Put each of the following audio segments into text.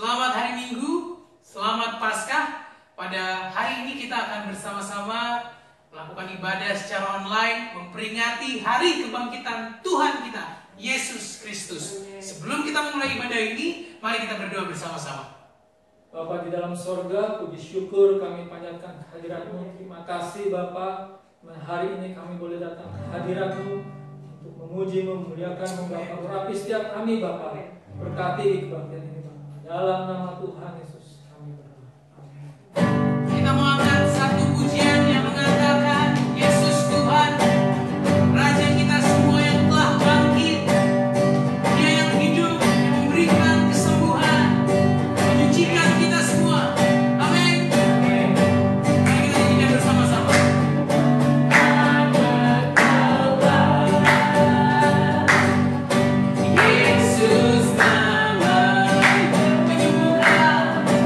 Selamat hari Minggu, selamat Paskah. Pada hari ini kita akan bersama-sama melakukan ibadah secara online, memperingati hari kebangkitan Tuhan kita, Yesus Kristus. Sebelum kita memulai ibadah ini, mari kita berdoa bersama-sama. Bapa di dalam sorga, puji syukur kami panjatkan kehadirat-Mu. Terima kasih Bapa, hari ini kami boleh datang ke hadirat-Mu untuk memuji, memuliakan-Mu Bapa. Urapi setiap kami Bapa, berkati kebaktian ini Bapa. Dalam nama Tuhan Yesus kami berdoa. Amin. Kita mau angkat satu pujian yang mengatakan Yesus Tuhan, Raja kita semua yang telah bangkit, Dia yang hidup, yang memberikan kesembuhan, menyucikan kita semua. Amin. Mari kita nyanyikan bersama-sama. Yesus nama penyembuhan.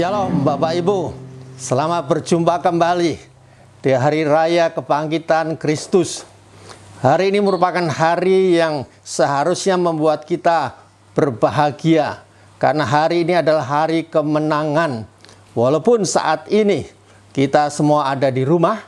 Shalom Bapak Ibu, selamat berjumpa kembali di Hari Raya Kebangkitan Kristus. Hari ini merupakan hari yang seharusnya membuat kita berbahagia, karena hari ini adalah hari kemenangan. Walaupun saat ini kita semua ada di rumah,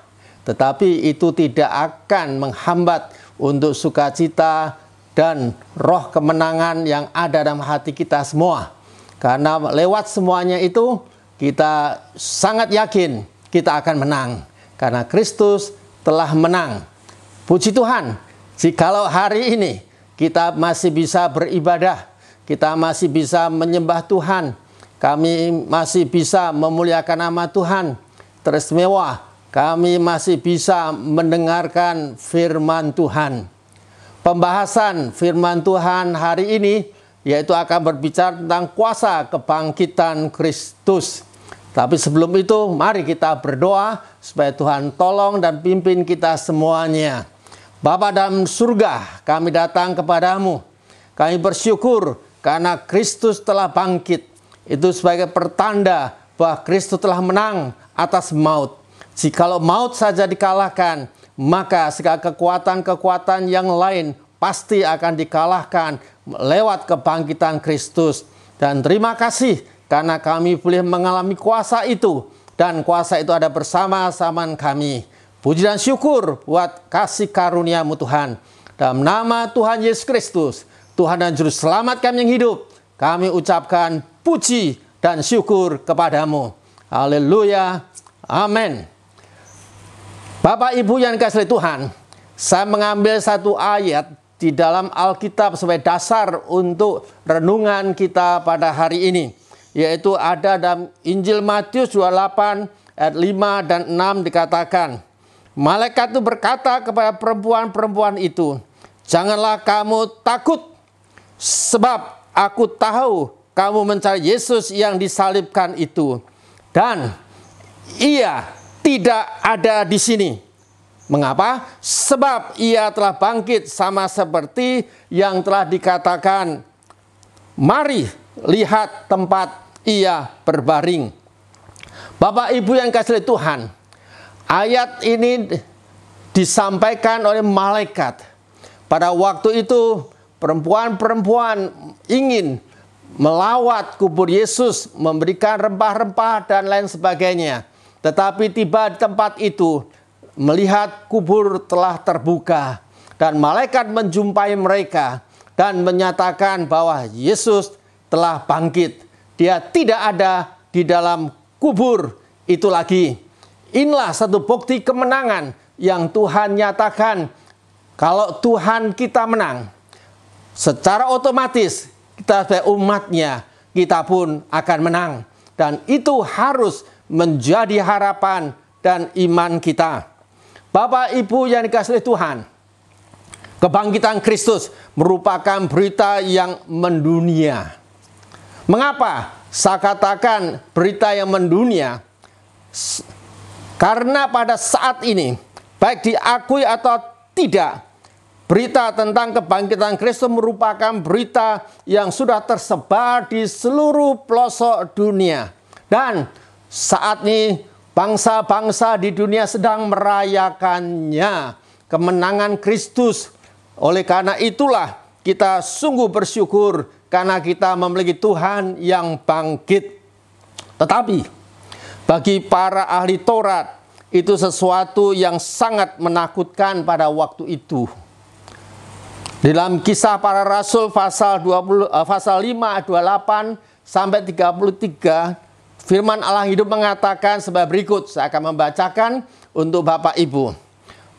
tetapi itu tidak akan menghambat untuk sukacita dan roh kemenangan yang ada dalam hati kita semua. Karena lewat semuanya itu kita sangat yakin kita akan menang. Karena Kristus telah menang. Puji Tuhan, jikalau hari ini kita masih bisa beribadah, kita masih bisa menyembah Tuhan, kami masih bisa memuliakan nama Tuhan, teristimewa, kami masih bisa mendengarkan firman Tuhan. Pembahasan firman Tuhan hari ini yaitu akan berbicara tentang kuasa kebangkitan Kristus. Tapi sebelum itu, mari kita berdoa supaya Tuhan tolong dan pimpin kita semuanya. Bapa dalam surga, kami datang kepadamu. Kami bersyukur karena Kristus telah bangkit. Itu sebagai pertanda bahwa Kristus telah menang atas maut. Jikalau maut saja dikalahkan, maka segala kekuatan-kekuatan yang lain pasti akan dikalahkan lewat kebangkitan Kristus. Dan terima kasih karena kami boleh mengalami kuasa itu, dan kuasa itu ada bersama-sama kami. Puji dan syukur buat kasih karunia-Mu Tuhan. Dalam nama Tuhan Yesus Kristus, Tuhan dan Juru Selamat kami yang hidup, kami ucapkan puji dan syukur kepadamu. Haleluya. Amin. Bapak Ibu yang dikasihi Tuhan, saya mengambil satu ayat di dalam Alkitab sebagai dasar untuk renungan kita pada hari ini, yaitu ada dalam Injil Matius 28 ayat 5 dan 6 dikatakan, malaikat itu berkata kepada perempuan-perempuan itu, janganlah kamu takut, sebab aku tahu kamu mencari Yesus yang disalibkan itu, dan ia tidak ada di sini. Mengapa? Sebab ia telah bangkit sama seperti yang telah dikatakan. Mari lihat tempat ia berbaring. Bapak Ibu yang dikasihi Tuhan, ayat ini disampaikan oleh malaikat. Pada waktu itu perempuan-perempuan ingin melawat kubur Yesus, memberikan rempah-rempah dan lain sebagainya. Tetapi tiba di tempat itu, melihat kubur telah terbuka, dan malaikat menjumpai mereka dan menyatakan bahwa Yesus telah bangkit. Dia tidak ada di dalam kubur itu lagi. Inilah satu bukti kemenangan yang Tuhan nyatakan. Kalau Tuhan kita menang, secara otomatis kita sebagai umatnya, kita pun akan menang. Dan itu harus menjadi harapan dan iman kita. Bapak Ibu yang dikasihi Tuhan, kebangkitan Kristus merupakan berita yang mendunia. Mengapa saya katakan berita yang mendunia? Karena pada saat ini, baik diakui atau tidak, berita tentang kebangkitan Kristus merupakan berita yang sudah tersebar di seluruh pelosok dunia. Dan saat ini bangsa-bangsa di dunia sedang merayakannya, kemenangan Kristus. Oleh karena itulah kita sungguh bersyukur karena kita memiliki Tuhan yang bangkit. Tetapi bagi para ahli Taurat itu sesuatu yang sangat menakutkan pada waktu itu. Dalam Kisah Para Rasul pasal 5 ayat 28 sampai 33, firman Allah hidup mengatakan sebagai berikut. Saya akan membacakan untuk Bapak Ibu.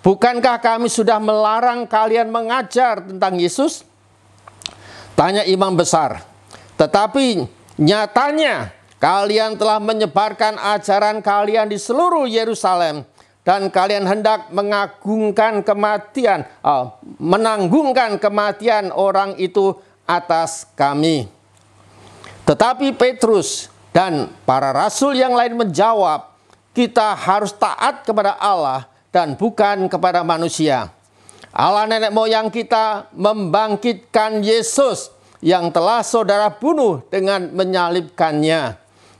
Bukankah kami sudah melarang kalian mengajar tentang Yesus? Tanya imam besar. Tetapi nyatanya kalian telah menyebarkan ajaran kalian di seluruh Yerusalem, dan kalian hendak menanggungkan kematian orang itu atas kami. Tetapi Petrus dan para rasul yang lain menjawab, kita harus taat kepada Allah dan bukan kepada manusia. Allah nenek moyang kita membangkitkan Yesus yang telah saudara bunuh dengan menyalibkannya.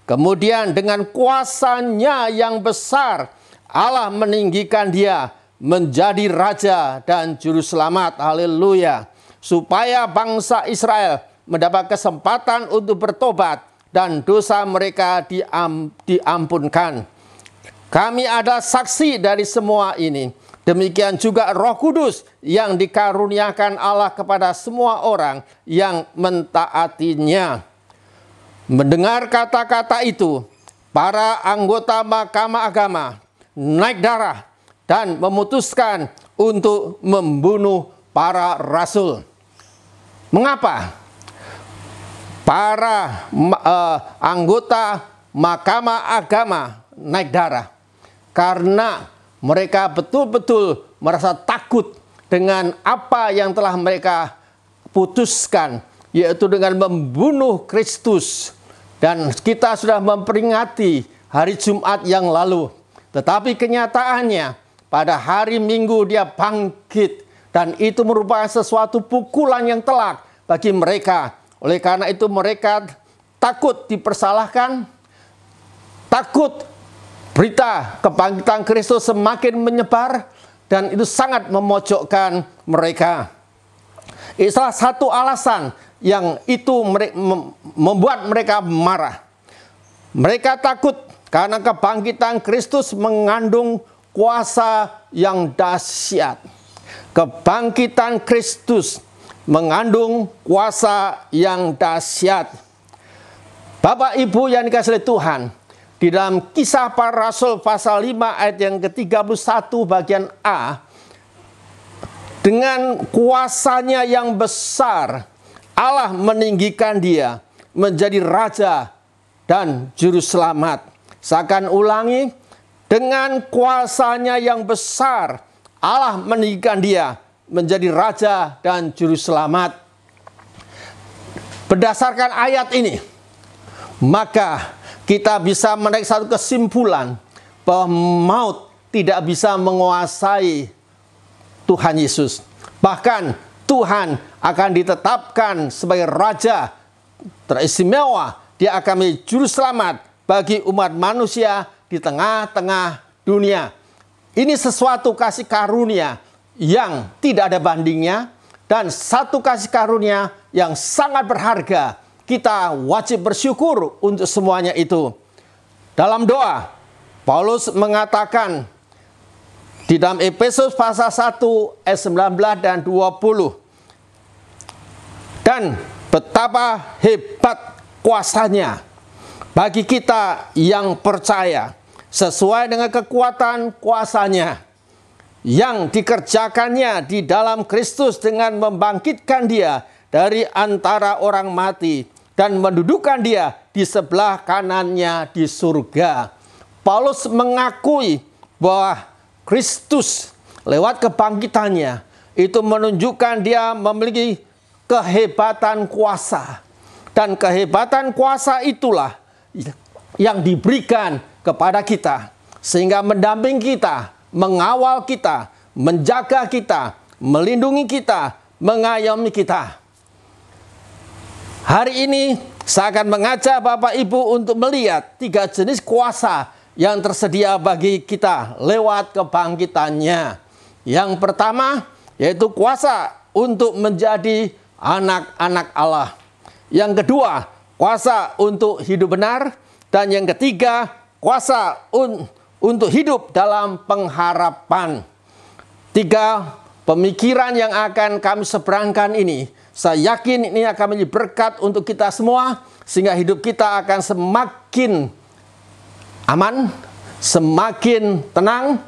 Kemudian dengan kuasanya yang besar, Allah meninggikan dia menjadi raja dan juru selamat. Haleluya. Supaya bangsa Israel mendapat kesempatan untuk bertobat dan dosa mereka diampunkan. Kami ada saksi dari semua ini. Demikian juga Roh Kudus yang dikaruniakan Allah kepada semua orang yang mentaatinya. Mendengar kata-kata itu, para anggota Mahkamah Agama naik darah dan memutuskan untuk membunuh para rasul. Mengapa? Para anggota Mahkamah Agama naik darah karena mereka betul-betul merasa takut dengan apa yang telah mereka putuskan, yaitu dengan membunuh Kristus. Dan kita sudah memperingati hari Jumat yang lalu. Tetapi kenyataannya pada hari Minggu dia bangkit. Dan itu merupakan sesuatu pukulan yang telak bagi mereka. Oleh karena itu mereka takut dipersalahkan, takut berita kebangkitan Kristus semakin menyebar, dan itu sangat memojokkan mereka. Itu salah satu alasan yang itu membuat mereka marah. Mereka takut karena kebangkitan Kristus mengandung kuasa yang dahsyat. Kebangkitan Kristus mengandung kuasa yang dahsyat. Bapak Ibu yang dikasihi Tuhan, di dalam Kisah Para Rasul pasal 5 ayat yang ke-31 bagian A, dengan kuasanya yang besar, Allah meninggikan dia menjadi raja dan juru selamat. Saya akan ulangi, dengan kuasanya yang besar, Allah meninggikan dia menjadi raja dan juru selamat. Berdasarkan ayat ini, maka kita bisa menarik satu kesimpulan bahwa maut tidak bisa menguasai Tuhan Yesus. Bahkan Tuhan akan ditetapkan sebagai raja teristimewa. Dia akan menjadi juru selamat bagi umat manusia di tengah-tengah dunia. Ini sesuatu kasih karunia yang tidak ada bandingnya, dan satu kasih karunia yang sangat berharga. Kita wajib bersyukur untuk semuanya itu. Dalam doa, Paulus mengatakan di dalam Efesus pasal 1 ayat 19 dan 20. Dan betapa hebat kuasanya bagi kita yang percaya, sesuai dengan kekuatan kuasanya yang dikerjakannya di dalam Kristus dengan membangkitkan dia dari antara orang mati dan mendudukkan dia di sebelah kanannya di surga. Paulus mengakui bahwa Kristus lewat kebangkitannya itu menunjukkan dia memiliki kehebatan kuasa. Dan kehebatan kuasa itulah yang diberikan kepada kita, sehingga mendampingi kita, mengawal kita, menjaga kita, melindungi kita, mengayomi kita. Hari ini saya akan mengajak Bapak Ibu untuk melihat 3 jenis kuasa yang tersedia bagi kita lewat kebangkitannya. Yang pertama yaitu kuasa untuk menjadi anak-anak Allah. Yang kedua, kuasa untuk hidup benar. Dan yang ketiga, kuasa untuk hidup dalam pengharapan. 3 pemikiran yang akan kami seberangkan ini, saya yakin ini akan menjadi berkat untuk kita semua, sehingga hidup kita akan semakin aman, semakin tenang,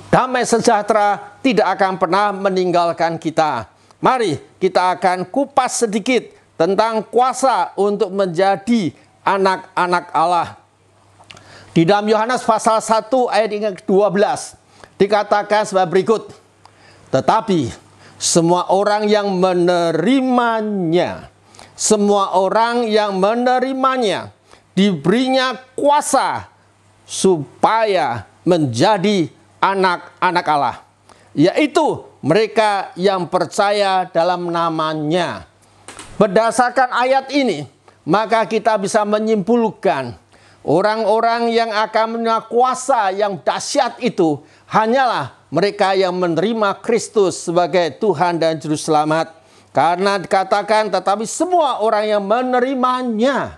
damai sejahtera tidak akan pernah meninggalkan kita. Mari kita akan kupas sedikit tentang kuasa untuk menjadi anak-anak Allah. Di dalam Yohanes pasal 1 ayat yang ke-12 dikatakan sebagai berikut. Tetapi semua orang yang menerimanya, semua orang yang menerimanya diberinya kuasa supaya menjadi anak-anak Allah, yaitu mereka yang percaya dalam namanya. Berdasarkan ayat ini, maka kita bisa menyimpulkan Orang-orang yang akan menerima kuasa yang dahsyat itu hanyalah mereka yang menerima Kristus sebagai Tuhan dan Juru Selamat. Karena dikatakan, tetapi semua orang yang menerimanya.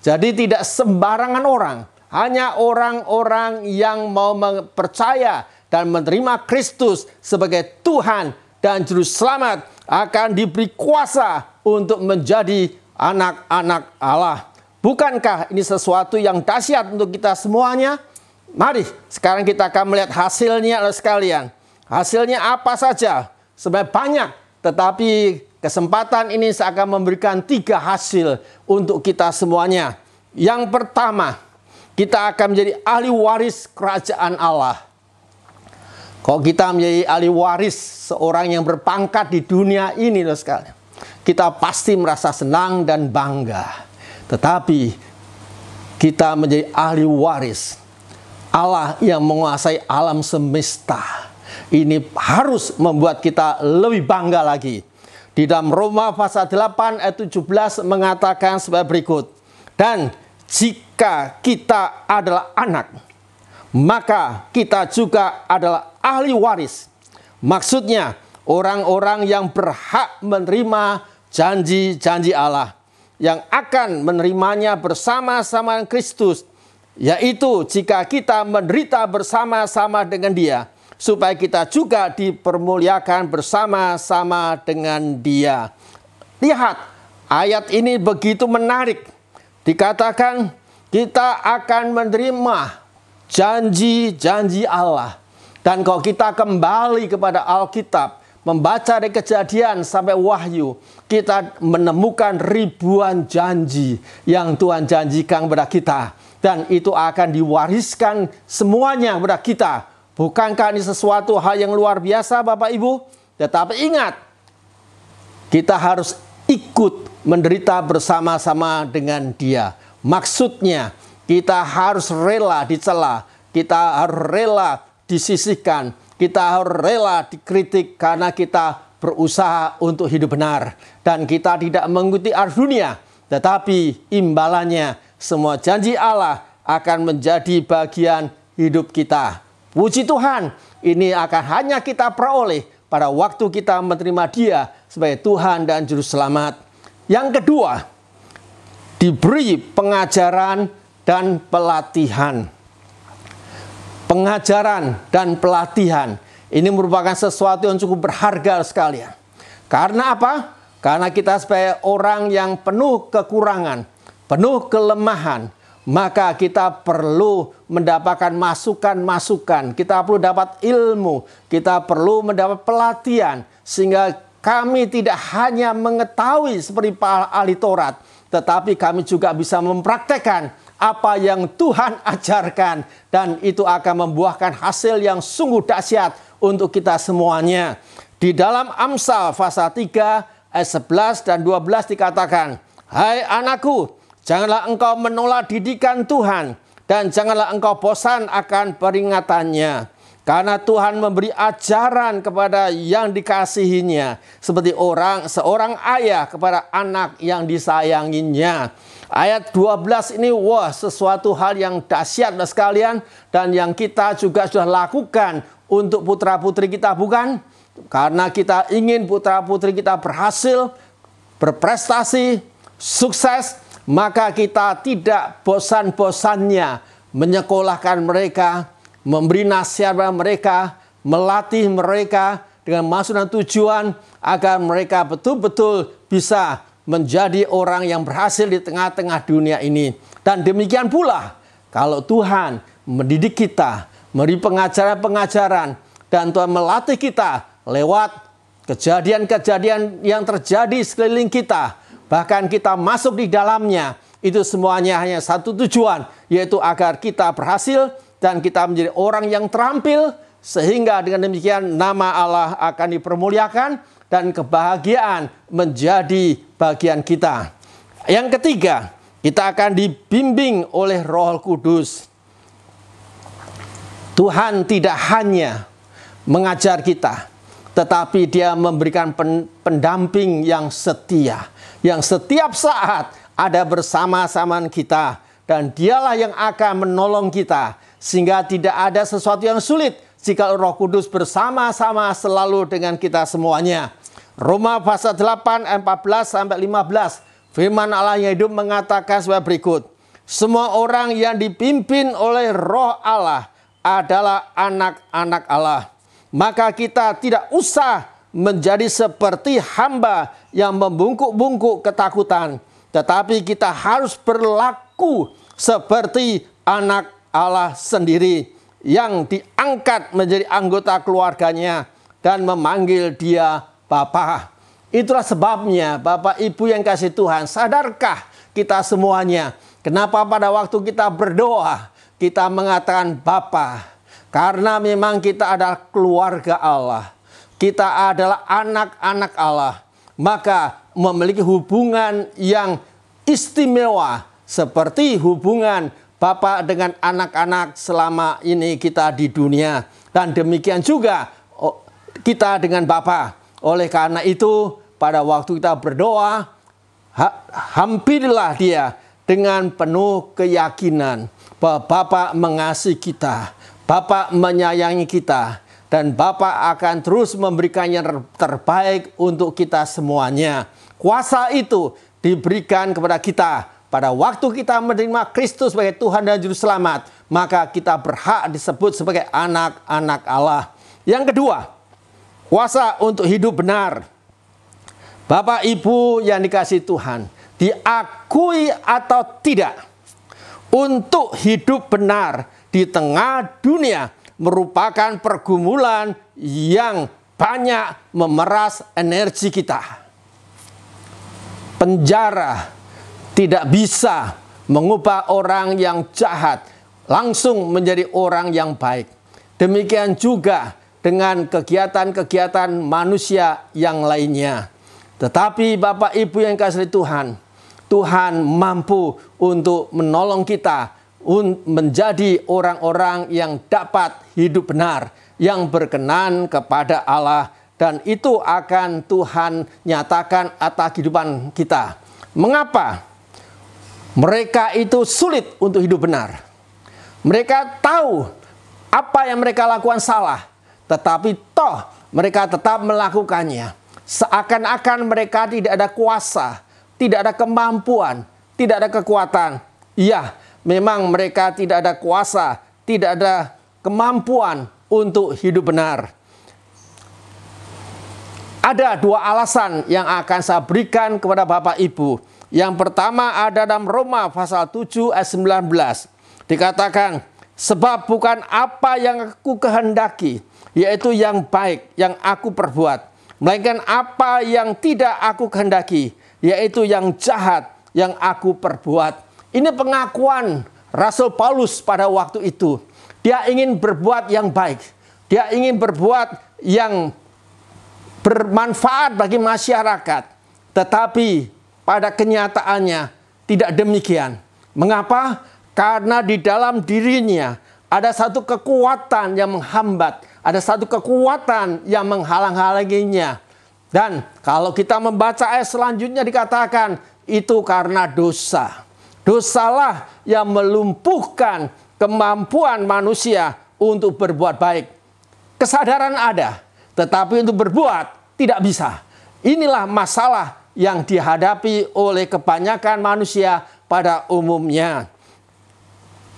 Jadi tidak sembarangan orang. Hanya orang-orang yang mau percaya dan menerima Kristus sebagai Tuhan dan Juru Selamat akan diberi kuasa untuk menjadi anak-anak Allah. Bukankah ini sesuatu yang dahsyat untuk kita semuanya? Mari sekarang kita akan melihat hasilnya sekalian. Hasilnya apa saja? Sebenarnya banyak. Tetapi kesempatan ini saya akan memberikan 3 hasil untuk kita semuanya. Yang pertama, kita akan menjadi ahli waris kerajaan Allah. Kalau kita menjadi ahli waris seorang yang berpangkat di dunia ini, sekalian, kita pasti merasa senang dan bangga. Tetapi kita menjadi ahli waris Allah yang menguasai alam semesta. Ini harus membuat kita lebih bangga lagi. Di dalam Roma pasal 8 ayat 17 mengatakan sebagai berikut. Dan jika kita adalah anak, maka kita juga adalah ahli waris. Maksudnya orang-orang yang berhak menerima janji-janji Allah, yang akan menerimanya bersama-sama dengan Kristus, yaitu jika kita menderita bersama-sama dengan Dia, supaya kita juga dipermuliakan bersama-sama dengan Dia. Lihat, ayat ini begitu menarik. Dikatakan kita akan menerima janji-janji Allah. Dan kalau kita kembali kepada Alkitab, membaca dari Kejadian sampai Wahyu, kita menemukan ribuan janji yang Tuhan janjikan kepada kita. Dan itu akan diwariskan semuanya kepada kita. Bukankah ini sesuatu hal yang luar biasa, Bapak Ibu? Tetapi ingat, kita harus ikut menderita bersama-sama dengan Dia. Maksudnya, kita harus rela dicela, kita harus rela disisihkan, kita harus rela dikritik karena kita berusaha untuk hidup benar. Dan kita tidak mengikuti arus dunia, tetapi imbalannya semua janji Allah akan menjadi bagian hidup kita. Puji Tuhan, ini akan hanya kita peroleh pada waktu kita menerima Dia sebagai Tuhan dan Juru Selamat. Yang kedua, diberi pengajaran dan pelatihan. Pengajaran dan pelatihan ini merupakan sesuatu yang cukup berharga sekalian. Karena apa? Karena kita sebagai orang yang penuh kekurangan, penuh kelemahan, maka kita perlu mendapatkan masukan-masukan. Kita perlu dapat ilmu. Kita perlu mendapat pelatihan. Sehingga kami tidak hanya mengetahui seperti para ahli Taurat, tetapi kami juga bisa mempraktekkan apa yang Tuhan ajarkan. Dan itu akan membuahkan hasil yang sungguh dahsyat untuk kita semuanya. Di dalam Amsal pasal 3 ayat 11 dan 12 dikatakan, hai anakku, janganlah engkau menolak didikan Tuhan, dan janganlah engkau bosan akan peringatannya. Karena Tuhan memberi ajaran kepada yang dikasihinya, seperti seorang ayah kepada anak yang disayanginya. Ayat 12 ini, wah, sesuatu hal yang dahsyat sekalian, dan yang kita juga sudah lakukan untuk putra-putri kita, bukan? Karena kita ingin putra-putri kita berhasil, berprestasi, sukses, maka kita tidak bosan-bosannya menyekolahkan mereka, memberi nasihat kepada mereka, melatih mereka dengan maksud dan tujuan agar mereka betul-betul bisa menjadi orang yang berhasil di tengah-tengah dunia ini. Dan demikian pula kalau Tuhan mendidik kita, memberi pengajaran-pengajaran, dan Tuhan melatih kita lewat kejadian-kejadian yang terjadi sekeliling kita, bahkan kita masuk di dalamnya, itu semuanya hanya satu tujuan, yaitu agar kita berhasil dan kita menjadi orang yang terampil, sehingga dengan demikian nama Allah akan dipermuliakan dan kebahagiaan menjadi bagian kita. Yang ketiga, kita akan dibimbing oleh Roh Kudus. Tuhan tidak hanya mengajar kita, tetapi Dia memberikan pendamping yang setia, yang setiap saat ada bersama-sama kita. dan dialah yang akan menolong kita. Sehingga tidak ada sesuatu yang sulit jika Roh Kudus bersama-sama selalu dengan kita semuanya. Roma pasal 8 ayat 14-15. Firman Allah yang hidup mengatakan sebagai berikut. Semua orang yang dipimpin oleh Roh Allah adalah anak-anak Allah. Maka kita tidak usah menjadi seperti hamba yang membungkuk-bungkuk ketakutan. Tetapi kita harus berlaku seperti anak Allah sendiri yang diangkat menjadi anggota keluarganya dan memanggil dia Bapa. Itulah sebabnya Bapak Ibu yang kasih Tuhan, sadarkah kita semuanya kenapa pada waktu kita berdoa kita mengatakan Bapa? Karena memang kita adalah keluarga Allah. Kita adalah anak-anak Allah. Maka memiliki hubungan yang istimewa seperti hubungan Bapa dengan anak-anak selama ini kita di dunia. Dan demikian juga kita dengan Bapa. Oleh karena itu pada waktu kita berdoa, hampirilah dia dengan penuh keyakinan bahwa Bapa mengasihi kita, Bapa menyayangi kita, dan Bapa akan terus memberikan yang terbaik untuk kita semuanya. Kuasa itu diberikan kepada kita pada waktu kita menerima Kristus sebagai Tuhan dan Juru Selamat, maka kita berhak disebut sebagai anak-anak Allah. Yang kedua, kuasa untuk hidup benar. Bapak Ibu yang dikasihi Tuhan, diakui atau tidak, untuk hidup benar di tengah dunia merupakan pergumulan yang banyak memeras energi kita. Penjara tidak bisa mengubah orang yang jahat langsung menjadi orang yang baik. Demikian juga dengan kegiatan-kegiatan manusia yang lainnya. Tetapi Bapak Ibu yang kasih Tuhan, Tuhan mampu untuk menolong kita menjadi orang-orang yang dapat hidup benar, yang berkenan kepada Allah, dan itu akan Tuhan nyatakan atas kehidupan kita. Mengapa? Mereka itu sulit untuk hidup benar. Mereka tahu apa yang mereka lakukan salah, tetapi toh mereka tetap melakukannya. Seakan-akan mereka tidak ada kuasa, tidak ada kemampuan, tidak ada kekuatan. Iya, memang mereka tidak ada kuasa, tidak ada kemampuan untuk hidup benar. Ada dua alasan yang akan saya berikan kepada Bapak Ibu. Yang pertama ada dalam Roma pasal 7 ayat 19. Dikatakan, sebab bukan apa yang aku kehendaki, yaitu yang baik yang aku perbuat, melainkan apa yang tidak aku kehendaki, yaitu yang jahat yang aku perbuat. Ini pengakuan Rasul Paulus pada waktu itu. Dia ingin berbuat yang baik. Dia ingin berbuat yang bermanfaat bagi masyarakat. Tetapi pada kenyataannya tidak demikian. Mengapa? Karena di dalam dirinya ada satu kekuatan yang menghambat. Ada satu kekuatan yang menghalang-halanginya. Dan kalau kita membaca ayat selanjutnya dikatakan, itu karena dosa. Dosalah yang melumpuhkan kemampuan manusia untuk berbuat baik. Kesadaran ada, tetapi untuk berbuat tidak bisa. Inilah masalah yang dihadapi oleh kebanyakan manusia pada umumnya.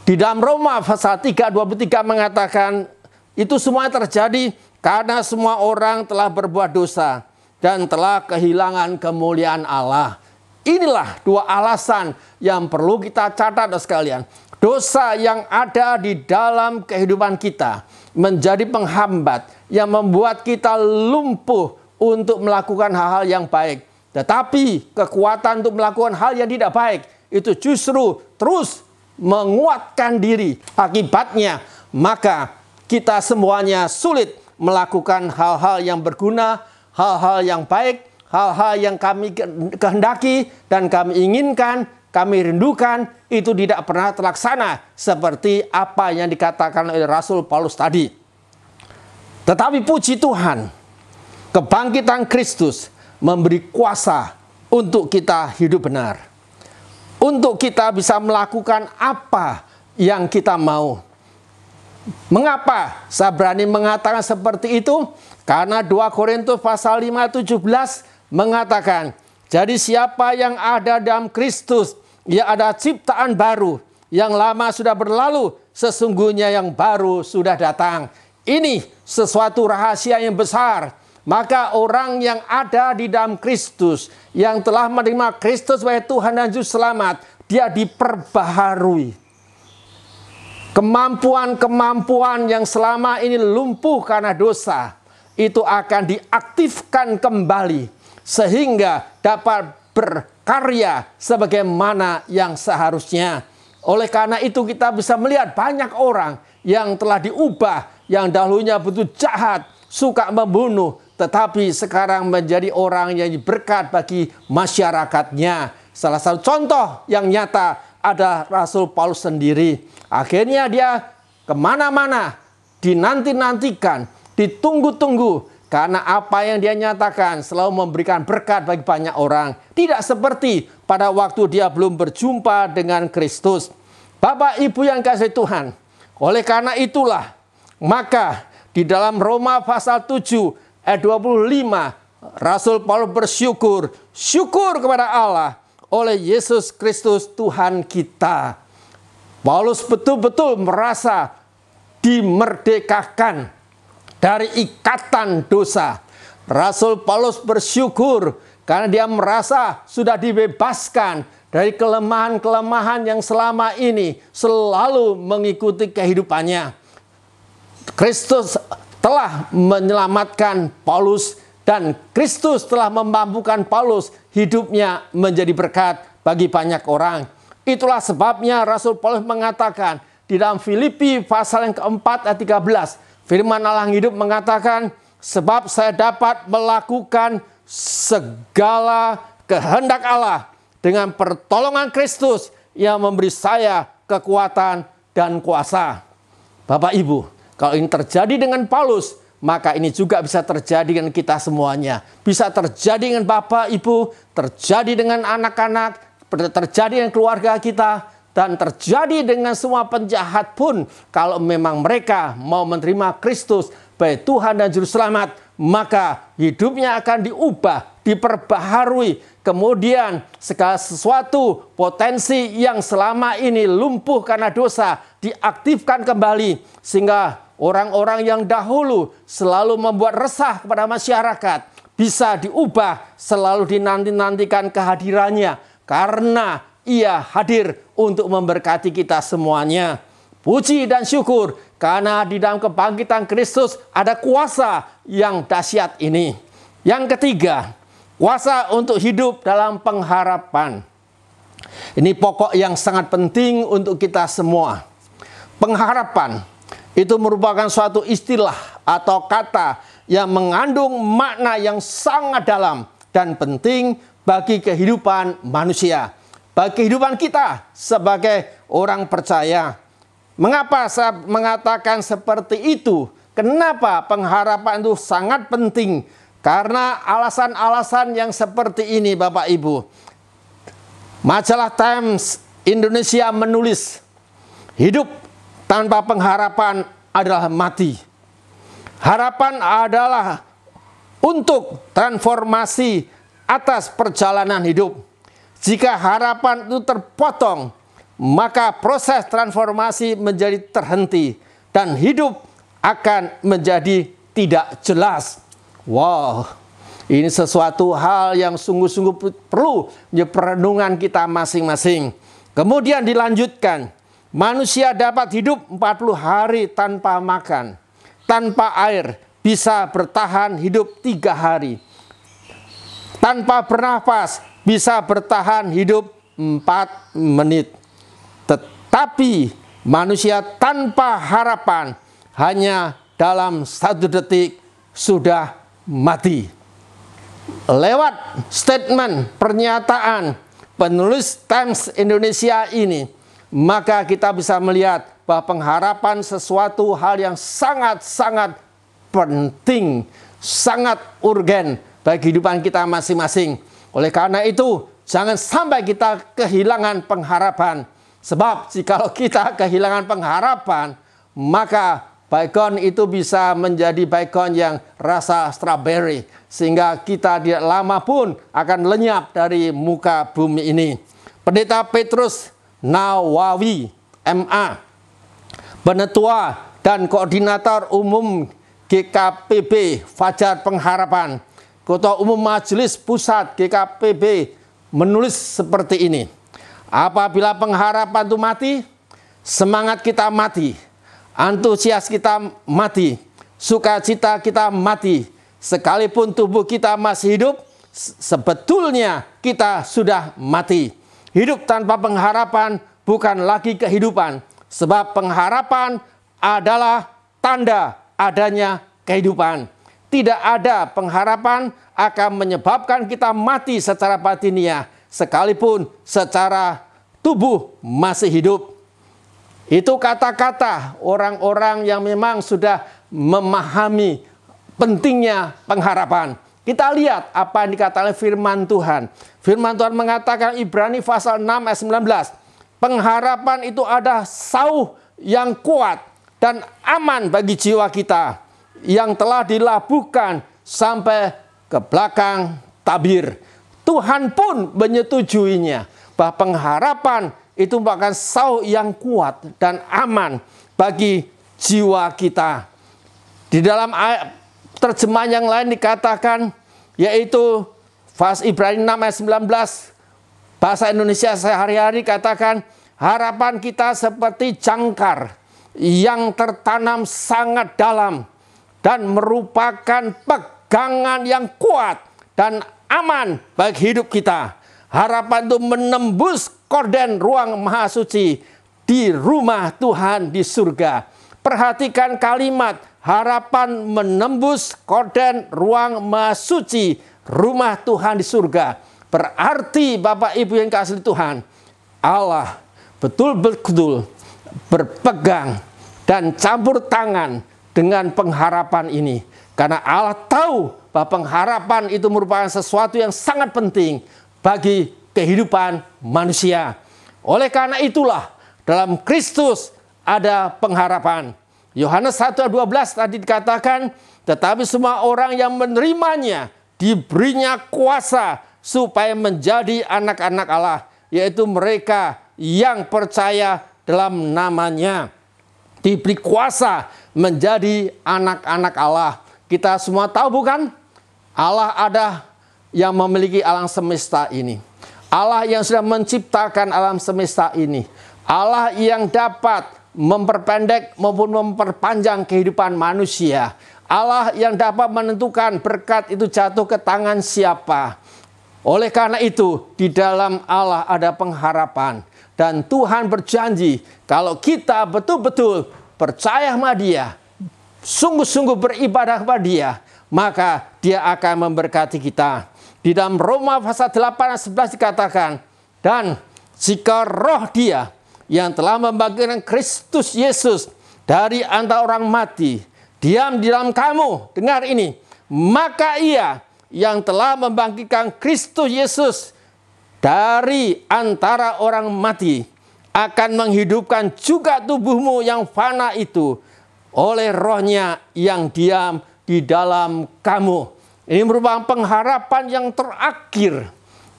Di dalam Roma pasal 3:23 mengatakan, itu semua terjadi karena semua orang telah berbuat dosa dan telah kehilangan kemuliaan Allah. Inilah dua alasan yang perlu kita catat sekalian. Dosa yang ada di dalam kehidupan kita menjadi penghambat yang membuat kita lumpuh untuk melakukan hal-hal yang baik. Tetapi kekuatan untuk melakukan hal yang tidak baik itu justru terus menguatkan diri. Akibatnya maka kita semuanya sulit melakukan hal-hal yang berguna, hal-hal yang baik, hal-hal yang kami kehendaki dan kami inginkan, kami rindukan, itu tidak pernah terlaksana seperti apa yang dikatakan oleh Rasul Paulus tadi. Tetapi puji Tuhan, kebangkitan Kristus memberi kuasa untuk kita hidup benar. untuk kita bisa melakukan apa yang kita mau. Mengapa saya berani mengatakan seperti itu? Karena 2 Korintus pasal 5:17 mengatakan, jadi siapa yang ada dalam Kristus, ia ada ciptaan baru. Yang lama sudah berlalu, sesungguhnya yang baru sudah datang. Ini sesuatu rahasia yang besar. Maka orang yang ada di dalam Kristus, yang telah menerima Kristus sebagai Tuhan dan Juru Selamat, dia diperbaharui. Kemampuan-kemampuan yang selama ini lumpuh karena dosa, itu akan diaktifkan kembali. Sehingga dapat berkarya sebagaimana yang seharusnya. Oleh karena itu kita bisa melihat banyak orang yang telah diubah, yang dahulunya betul jahat, suka membunuh, tetapi sekarang menjadi orang yang berkat bagi masyarakatnya. Salah satu contoh yang nyata ada Rasul Paulus sendiri. Akhirnya dia kemana-mana dinanti-nantikan, ditunggu-tunggu. Karena apa yang dia nyatakan selalu memberikan berkat bagi banyak orang. Tidak seperti pada waktu dia belum berjumpa dengan Kristus. Bapak Ibu yang kasih Tuhan, oleh karena itulah, maka di dalam Roma pasal 7 ayat 25, Rasul Paulus bersyukur. Syukur kepada Allah oleh Yesus Kristus Tuhan kita. Paulus betul-betul merasa dimerdekakan dari ikatan dosa. Rasul Paulus bersyukur karena dia merasa sudah dibebaskan dari kelemahan-kelemahan yang selama ini selalu mengikuti kehidupannya. Kristus telah menyelamatkan Paulus dan Kristus telah memampukan Paulus hidupnya menjadi berkat bagi banyak orang. Itulah sebabnya Rasul Paulus mengatakan di dalam Filipi pasal yang keempat ayat 13, firman Allah yang hidup mengatakan, sebab saya dapat melakukan segala kehendak Allah dengan pertolongan Kristus yang memberi saya kekuatan dan kuasa. Bapak Ibu, kalau ini terjadi dengan Paulus, maka ini juga bisa terjadi dengan kita semuanya. Bisa terjadi dengan Bapak Ibu, terjadi dengan anak-anak, terjadi dengan keluarga kita, dan terjadi dengan semua penjahat pun. Kalau memang mereka mau menerima Kristus sebagai Tuhan dan Juru Selamat, maka hidupnya akan diubah, diperbaharui. Kemudian segala sesuatu potensi yang selama ini lumpuh karena dosa diaktifkan kembali. Sehingga orang-orang yang dahulu selalu membuat resah kepada masyarakat bisa diubah, selalu dinanti-nantikan kehadirannya. Karena ia hadir untuk memberkati kita semuanya. Puji dan syukur karena di dalam kebangkitan Kristus ada kuasa yang dahsyat ini. Yang ketiga, kuasa untuk hidup dalam pengharapan. Ini pokok yang sangat penting untuk kita semua. Pengharapan itu merupakan suatu istilah atau kata yang mengandung makna yang sangat dalam dan penting bagi kehidupan manusia, bagi kehidupan kita sebagai orang percaya. Mengapa saya mengatakan seperti itu? Kenapa pengharapan itu sangat penting? Karena alasan-alasan yang seperti ini, Bapak Ibu. Majalah Times Indonesia menulis, hidup tanpa pengharapan adalah mati. Harapan adalah untuk transformasi atas perjalanan hidup. Jika harapan itu terpotong, maka proses transformasi menjadi terhenti dan hidup akan menjadi tidak jelas. Wow, ini sesuatu hal yang sungguh-sungguh perlu menjadi perenungan kita masing-masing. Kemudian dilanjutkan, manusia dapat hidup 40 hari tanpa makan, tanpa air, bisa bertahan hidup 3 hari. Tanpa bernafas bisa bertahan hidup 4 menit. Tetapi manusia tanpa harapan hanya dalam 1 detik sudah mati. Lewat statement pernyataan penulis Times Indonesia ini, maka kita bisa melihat bahwa pengharapan sesuatu hal yang sangat-sangat penting, sangat urgen bagi kehidupan kita masing-masing. Oleh karena itu, jangan sampai kita kehilangan pengharapan. Sebab jikalau kita kehilangan pengharapan, maka baygon itu bisa menjadi baygon yang rasa strawberry, sehingga kita tidak lama pun akan lenyap dari muka bumi ini. Pendeta Petrus Nawawi, MA, Penetua dan Koordinator Umum GKPB Fajar Pengharapan, Ketua Umum Majelis Pusat GKPB, menulis seperti ini. Apabila pengharapan itu mati, semangat kita mati, antusias kita mati, sukacita kita mati. Sekalipun tubuh kita masih hidup, sebetulnya kita sudah mati. Hidup tanpa pengharapan bukan lagi kehidupan, sebab pengharapan adalah tanda adanya kehidupan. Tidak ada pengharapan akan menyebabkan kita mati secara batiniah, sekalipun secara tubuh masih hidup. Itu kata-kata orang-orang yang memang sudah memahami pentingnya pengharapan. Kita lihat apa yang dikatakan firman Tuhan. Firman Tuhan mengatakan Ibrani pasal 6 ayat 19. Pengharapan itu ada sauh yang kuat dan aman bagi jiwa kita, yang telah dilabuhkan sampai ke belakang tabir. Tuhan pun menyetujuinya bahwa pengharapan itu merupakan sauh yang kuat dan aman bagi jiwa kita. Di dalam terjemahan yang lain dikatakan, yaitu Ibrani 6 ayat 19, bahasa Indonesia sehari-hari katakan, harapan kita seperti jangkar yang tertanam sangat dalam dan merupakan pegangan yang kuat dan aman bagi hidup kita. Harapan itu menembus korden ruang maha suci di rumah Tuhan di surga. Perhatikan kalimat harapan menembus korden ruang maha suci rumah Tuhan di surga. Berarti Bapak Ibu yang kasih Tuhan, Allah betul-betul berpegang dan campur tangan dengan pengharapan ini. Karena Allah tahu bahwa pengharapan itu merupakan sesuatu yang sangat penting bagi kehidupan manusia. Oleh karena itulah dalam Kristus ada pengharapan. Yohanes 1:12 tadi dikatakan, tetapi semua orang yang menerimanya diberinya kuasa supaya menjadi anak-anak Allah, yaitu mereka yang percaya dalam namanya. Diberi kuasa menjadi anak-anak Allah. Kita semua tahu bukan? Allah ada yang memiliki alam semesta ini. Allah yang sudah menciptakan alam semesta ini. Allah yang dapat memperpendek maupun memperpanjang kehidupan manusia. Allah yang dapat menentukan berkat itu jatuh ke tangan siapa. Oleh karena itu, di dalam Allah ada pengharapan. Dan Tuhan berjanji, kalau kita betul-betul percaya sama Dia, sungguh-sungguh beribadah kepada Dia, maka Dia akan memberkati kita. Di dalam Roma pasal 8 ayat 11 dikatakan, dan jika roh Dia yang telah membangkitkan Kristus Yesus dari antara orang mati diam di dalam kamu, dengar ini, maka Ia yang telah membangkitkan Kristus Yesus dari antara orang mati akan menghidupkan juga tubuhmu yang fana itu oleh rohnya yang diam di dalam kamu. Ini merupakan pengharapan yang terakhir,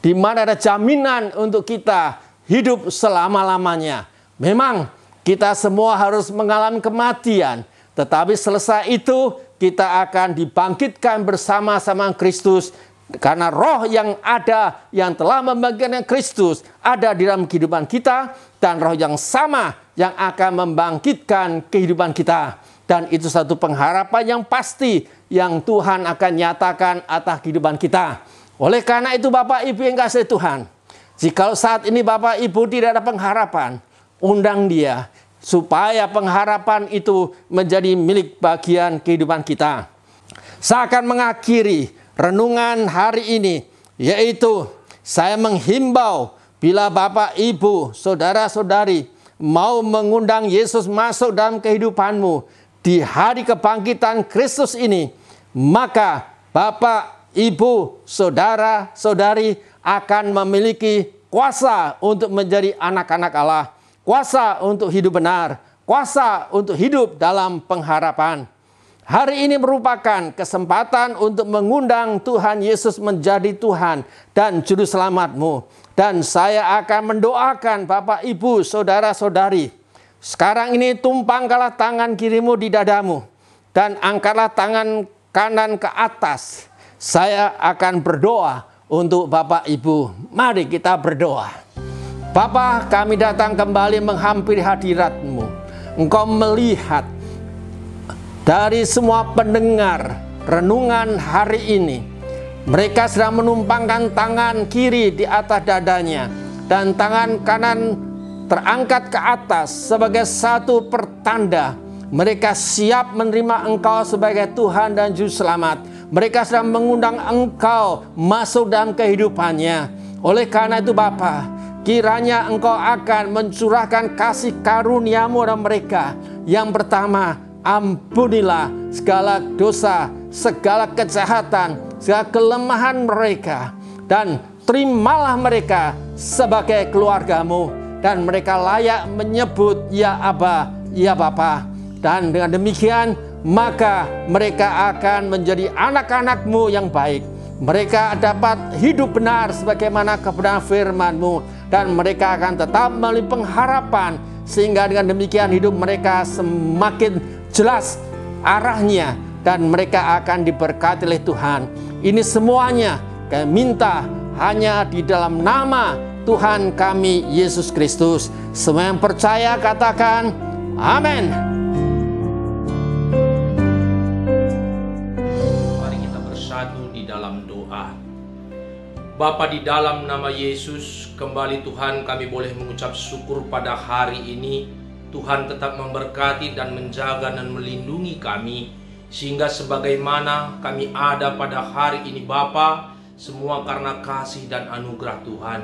di mana ada jaminan untuk kita hidup selama-lamanya. Memang kita semua harus mengalami kematian, tetapi selesai itu kita akan dibangkitkan bersama-sama Kristus. Karena roh yang ada, yang telah membangkitkan Kristus, ada di dalam kehidupan kita. Dan roh yang sama yang akan membangkitkan kehidupan kita. Dan itu satu pengharapan yang pasti yang Tuhan akan nyatakan atas kehidupan kita. Oleh karena itu Bapak Ibu yang kasih Tuhan, jika saat ini Bapak Ibu tidak ada pengharapan, undang Dia supaya pengharapan itu menjadi milik bagian kehidupan kita. Saya akan mengakhiri renungan hari ini, yaitu saya menghimbau bila Bapak, Ibu, saudara-saudari mau mengundang Yesus masuk dalam kehidupanmu di hari kebangkitan Kristus ini, maka Bapak, Ibu, saudara-saudari akan memiliki kuasa untuk menjadi anak-anak Allah, kuasa untuk hidup benar, kuasa untuk hidup dalam pengharapan. Hari ini merupakan kesempatan untuk mengundang Tuhan Yesus menjadi Tuhan dan Juru Selamatmu. Dan saya akan mendoakan Bapak, Ibu, Saudara-saudari. Sekarang ini tumpangkanlah tangan kirimu di dadamu dan angkatlah tangan kanan ke atas. Saya akan berdoa untuk Bapak Ibu. Mari kita berdoa. Bapa, kami datang kembali menghampiri hadirat-Mu. Engkau melihat dari semua pendengar renungan hari ini, mereka sedang menumpangkan tangan kiri di atas dadanya dan tangan kanan terangkat ke atas sebagai satu pertanda mereka siap menerima Engkau sebagai Tuhan dan Juru Selamat. Mereka sedang mengundang Engkau masuk dalam kehidupannya. Oleh karena itu Bapa, kiranya Engkau akan mencurahkan kasih karunia-Mu kepada mereka. Yang pertama, ampunilah segala dosa, segala kejahatan, segala kelemahan mereka. Dan terimalah mereka sebagai keluarga-Mu. Dan mereka layak menyebut ya Aba, ya Bapa. Dan dengan demikian, maka mereka akan menjadi anak-anak-Mu yang baik. Mereka dapat hidup benar sebagaimana kebenaran firman-Mu. Dan mereka akan tetap memiliki pengharapan. Sehingga dengan demikian hidup mereka semakin jelas arahnya. Dan mereka akan diberkati oleh Tuhan. Ini semuanya kami minta hanya di dalam nama Tuhan kami Yesus Kristus. Semua yang percaya katakan amin. Mari kita bersatu di dalam doa. Bapa, di dalam nama Yesus, kembali Tuhan kami boleh mengucap syukur pada hari ini. Tuhan tetap memberkati dan menjaga dan melindungi kami, sehingga sebagaimana kami ada pada hari ini Bapa, semua karena kasih dan anugerah Tuhan.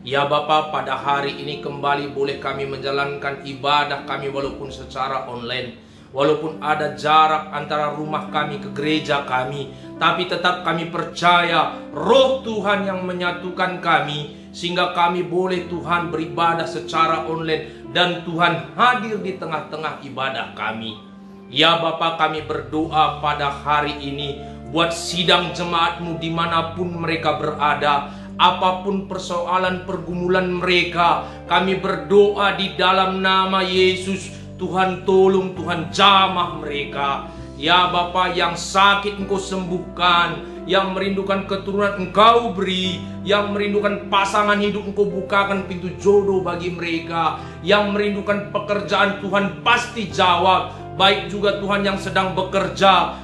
Ya Bapa, pada hari ini kembali boleh kami menjalankan ibadah kami walaupun secara online, walaupun ada jarak antara rumah kami ke gereja kami, tapi tetap kami percaya Roh Tuhan yang menyatukan kami, sehingga kami boleh Tuhan beribadah secara online dan Tuhan hadir di tengah-tengah ibadah kami. Ya Bapa, kami berdoa pada hari ini buat sidang jemaat-Mu dimanapun mereka berada, apapun persoalan pergumulan mereka, kami berdoa di dalam nama Yesus. Tuhan tolong, Tuhan jamah mereka. Ya Bapa, yang sakit Engkau sembuhkan, yang merindukan keturunan Engkau beri, yang merindukan pasangan hidup Engkau bukakan pintu jodoh bagi mereka, yang merindukan pekerjaan Tuhan pasti jawab. Baik juga Tuhan yang sedang bekerja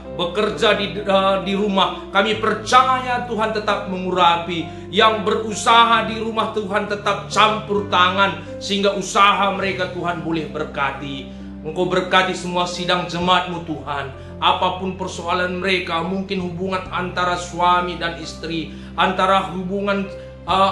di rumah, kami percaya Tuhan tetap mengurapi. Yang berusaha di rumah, Tuhan tetap campur tangan, sehingga usaha mereka Tuhan boleh berkati. Engkau berkati semua sidang jemaat-Mu Tuhan. Apapun persoalan mereka, mungkin hubungan antara suami dan istri, antara hubungan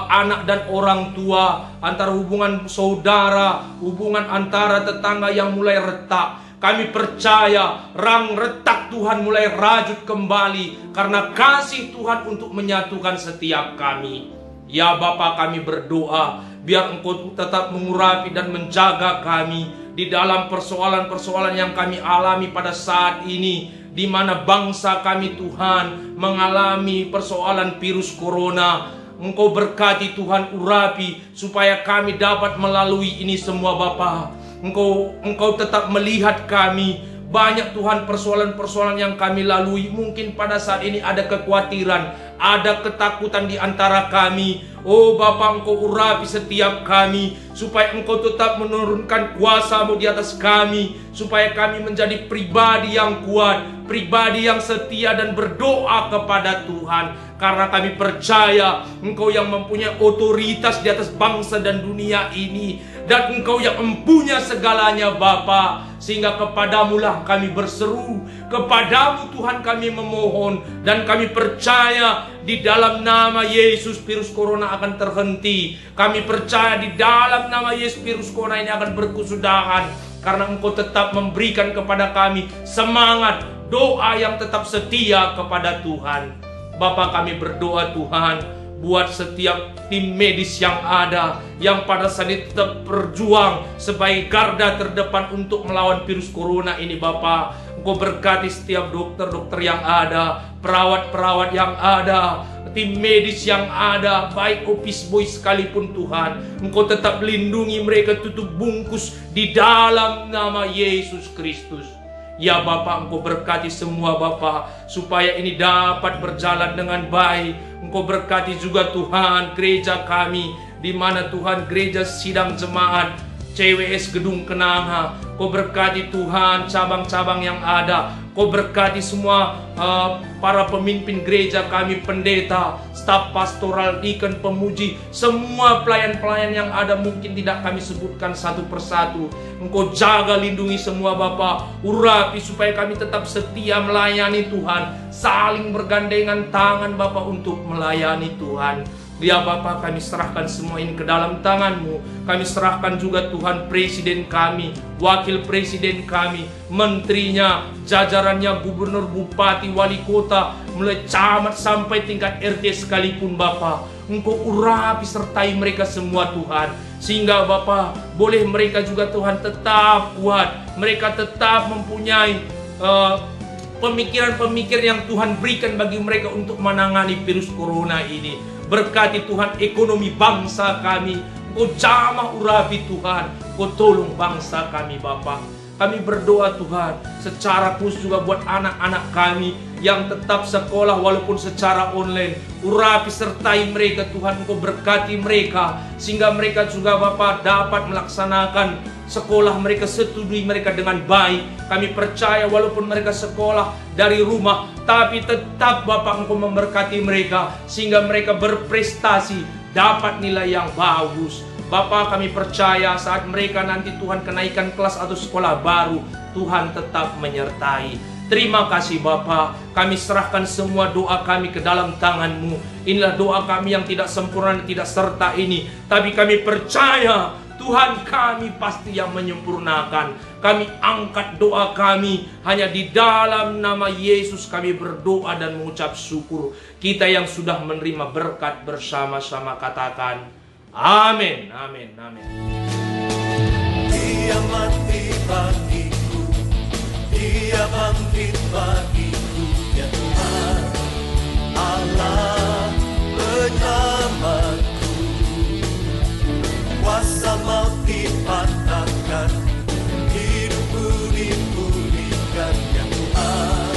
anak dan orang tua, antara hubungan saudara, hubungan antara tetangga yang mulai retak. Kami percaya rang retak Tuhan mulai rajut kembali karena kasih Tuhan untuk menyatukan setiap kami. Ya Bapa, kami berdoa biar Engkau tetap mengurapi dan menjaga kami di dalam persoalan-persoalan yang kami alami pada saat ini, di mana bangsa kami Tuhan mengalami persoalan virus corona. Engkau berkati Tuhan, urapi supaya kami dapat melalui ini semua Bapa. Engkau tetap melihat kami. Banyak Tuhan persoalan-persoalan yang kami lalui. Mungkin pada saat ini ada kekhawatiran, ada ketakutan di antara kami. Oh Bapa, Engkau urapi setiap kami, supaya Engkau tetap menurunkan kuasa-Mu di atas kami, supaya kami menjadi pribadi yang kuat, pribadi yang setia dan berdoa kepada Tuhan. Karena kami percaya Engkau yang mempunyai otoritas di atas bangsa dan dunia ini, dan Engkau yang mempunyai segalanya Bapa. Sehingga kepadamu-lah kami berseru, kepadamu Tuhan kami memohon, dan kami percaya di dalam nama Yesus virus corona akan terhenti. Kami percaya di dalam nama Yesus virus corona ini akan berkesudahan, karena Engkau tetap memberikan kepada kami semangat doa yang tetap setia kepada Tuhan. Bapa, kami berdoa Tuhan, buat setiap tim medis yang ada, yang pada saat ini tetap berjuang sebagai garda terdepan untuk melawan virus corona ini Bapa. Engkau berkati setiap dokter-dokter yang ada, perawat-perawat yang ada, tim medis yang ada, baik office boy sekalipun Tuhan. Engkau tetap lindungi mereka, tutup bungkus di dalam nama Yesus Kristus. Ya Bapa, Engkau berkati semua Bapa, supaya ini dapat berjalan dengan baik. Engkau berkati juga Tuhan gereja kami, di mana Tuhan gereja sidang jemaat CWS Gedung Kenanga. Kau berkati Tuhan cabang-cabang yang ada. Kau berkati semua para pemimpin gereja kami, pendeta, staf pastoral, deacon, pemuji, semua pelayan-pelayan yang ada, mungkin tidak kami sebutkan satu persatu. Engkau jaga, lindungi semua Bapa. Urapi supaya kami tetap setia melayani Tuhan, saling bergandengan tangan Bapa untuk melayani Tuhan. Ya Bapa, kami serahkan semua ini ke dalam tangan-Mu. Kami serahkan juga Tuhan presiden kami, wakil presiden kami, menterinya, jajarannya, gubernur, bupati, wali kota, mulai camat sampai tingkat RT sekalipun Bapa. Engkau urapi sertai mereka semua Tuhan, sehingga Bapa boleh mereka juga Tuhan tetap kuat. Mereka tetap mempunyai pemikiran-pemikiran yang Tuhan berikan bagi mereka untuk menangani virus corona ini. Berkati Tuhan ekonomi bangsa kami. Kau jamah urapi Tuhan. Kau tolong bangsa kami Bapa. Kami berdoa Tuhan secara khusus juga buat anak-anak kami yang tetap sekolah walaupun secara online. Urapi sertai mereka Tuhan. Engkau berkati mereka sehingga mereka juga Bapa dapat melaksanakan sekolah mereka, studi mereka dengan baik. Kami percaya walaupun mereka sekolah dari rumah, tapi tetap Bapa Engkau memberkati mereka sehingga mereka berprestasi, dapat nilai yang bagus. Bapa, kami percaya saat mereka nanti Tuhan kenaikan kelas atau sekolah baru, Tuhan tetap menyertai. Terima kasih Bapa, kami serahkan semua doa kami ke dalam tangan-Mu. Inilah doa kami yang tidak sempurna, tidak serta ini, tapi kami percaya Tuhan kami pasti yang menyempurnakan. Kami angkat doa kami hanya di dalam nama Yesus. Kami berdoa dan mengucap syukur. Kita yang sudah menerima berkat bersama-sama katakan amin, amin, amin. Dia mati bagiku, Dia bangkit bagiku, ya Tuhan Allah penyelamatku. Kuasa maut dipatahkan, hidupku dipulihkan, ya Tuhan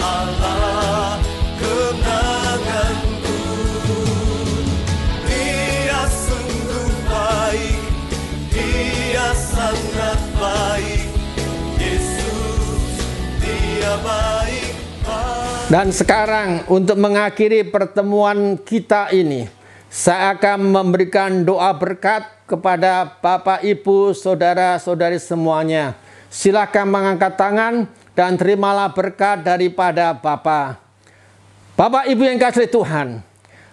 Allah kemenanganku. Dia sungguh baik, Dia sangat baik, Yesus Dia baik. Dan sekarang untuk mengakhiri pertemuan kita ini, saya akan memberikan doa berkat kepada Bapak, Ibu, Saudara-saudari semuanya. Silakan mengangkat tangan dan terimalah berkat daripada Bapak. Bapak, Ibu yang kasih Tuhan,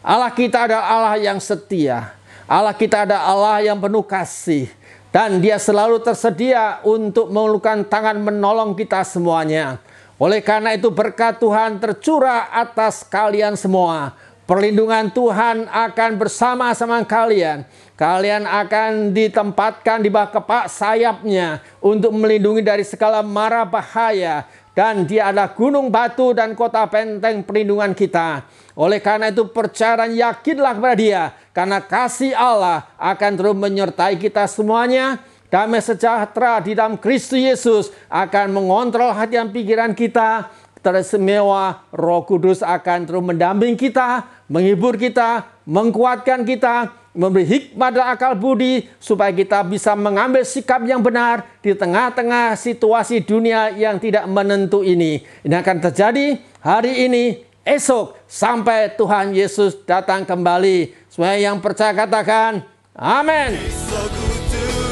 Allah kita adalah Allah yang setia. Allah kita adalah Allah yang penuh kasih. Dan Dia selalu tersedia untuk mengulurkan tangan menolong kita semuanya. Oleh karena itu berkat Tuhan tercurah atas kalian semua. Perlindungan Tuhan akan bersama-sama kalian. Kalian akan ditempatkan di bawah kepak sayap-Nya untuk melindungi dari segala mara bahaya. Dan Dia adalah gunung batu dan kota benteng perlindungan kita. Oleh karena itu percaya dan yakinlah kepada Dia. Karena kasih Allah akan terus menyertai kita semuanya. Damai sejahtera di dalam Kristus Yesus akan mengontrol hati dan pikiran kita. Teristimewa Roh Kudus akan terus mendampingi kita, menghibur kita, menguatkan kita, memberi hikmat dan akal budi supaya kita bisa mengambil sikap yang benar di tengah-tengah situasi dunia yang tidak menentu ini. Ini akan terjadi hari ini, esok, sampai Tuhan Yesus datang kembali. Semua yang percaya katakan amin. So good to